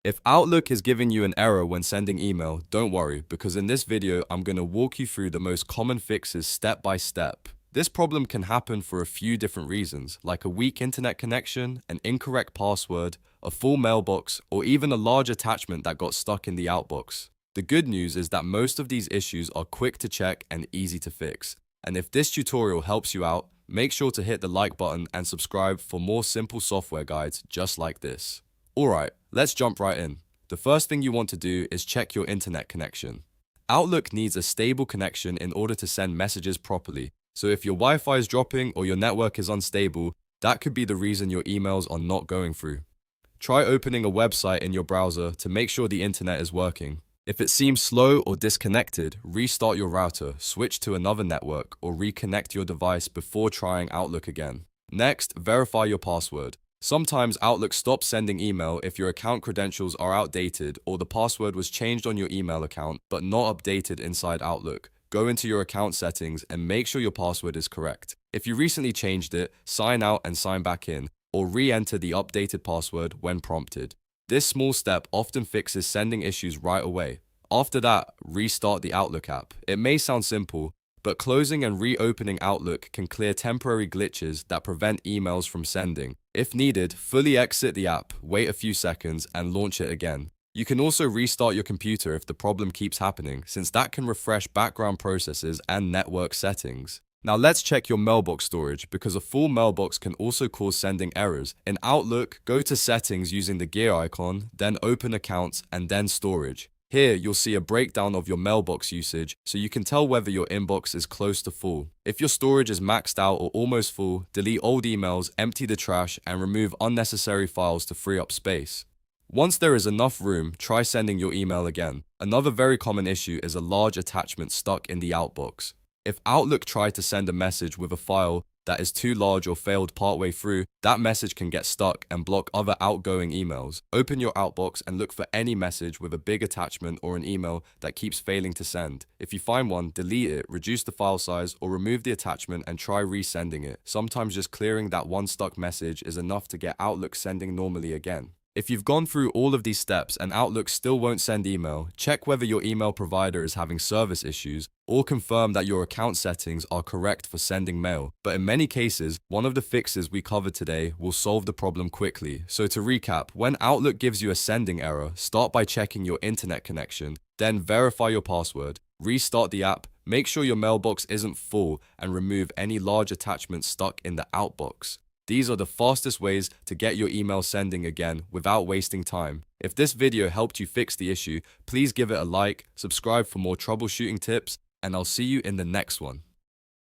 If Outlook is giving you an error when sending email, don't worry, because in this video, I'm going to walk you through the most common fixes step by step. This problem can happen for a few different reasons, like a weak internet connection, an incorrect password, a full mailbox, or even a large attachment that got stuck in the outbox. The good news is that most of these issues are quick to check and easy to fix. And if this tutorial helps you out, make sure to hit the like button and subscribe for more simple software guides just like this. Alright, let's jump right in. The first thing you want to do is check your internet connection. Outlook needs a stable connection in order to send messages properly. So if your Wi-Fi is dropping or your network is unstable, that could be the reason your emails are not going through. Try opening a website in your browser to make sure the internet is working. If it seems slow or disconnected, restart your router, switch to another network, or reconnect your device before trying Outlook again. Next, verify your password. Sometimes Outlook stops sending email if your account credentials are outdated or the password was changed on your email account but not updated inside Outlook. Go into your account settings and make sure your password is correct. If you recently changed it, sign out and sign back in, or re-enter the updated password when prompted. This small step often fixes sending issues right away. After that, restart the Outlook app. It may sound simple, but closing and reopening Outlook can clear temporary glitches that prevent emails from sending. If needed, fully exit the app, wait a few seconds, and launch it again. You can also restart your computer if the problem keeps happening, since that can refresh background processes and network settings. Now let's check your mailbox storage, because a full mailbox can also cause sending errors. In Outlook, go to Settings using the gear icon, then Open Accounts, and then Storage. Here, you'll see a breakdown of your mailbox usage, so you can tell whether your inbox is close to full. If your storage is maxed out or almost full, delete old emails, empty the trash, and remove unnecessary files to free up space. Once there is enough room, try sending your email again. Another very common issue is a large attachment stuck in the outbox. If Outlook tried to send a message with a file that is too large or failed partway through, that message can get stuck and block other outgoing emails. Open your Outbox and look for any message with a big attachment or an email that keeps failing to send. If you find one, delete it, reduce the file size, or remove the attachment and try resending it. Sometimes just clearing that one stuck message is enough to get Outlook sending normally again. If you've gone through all of these steps and Outlook still won't send email, check whether your email provider is having service issues or confirm that your account settings are correct for sending mail. But in many cases, one of the fixes we covered today will solve the problem quickly. So to recap, when Outlook gives you a sending error, start by checking your internet connection, then verify your password, restart the app, make sure your mailbox isn't full, and remove any large attachments stuck in the outbox. These are the fastest ways to get your email sending again without wasting time. If this video helped you fix the issue, please give it a like, subscribe for more troubleshooting tips, and I'll see you in the next one.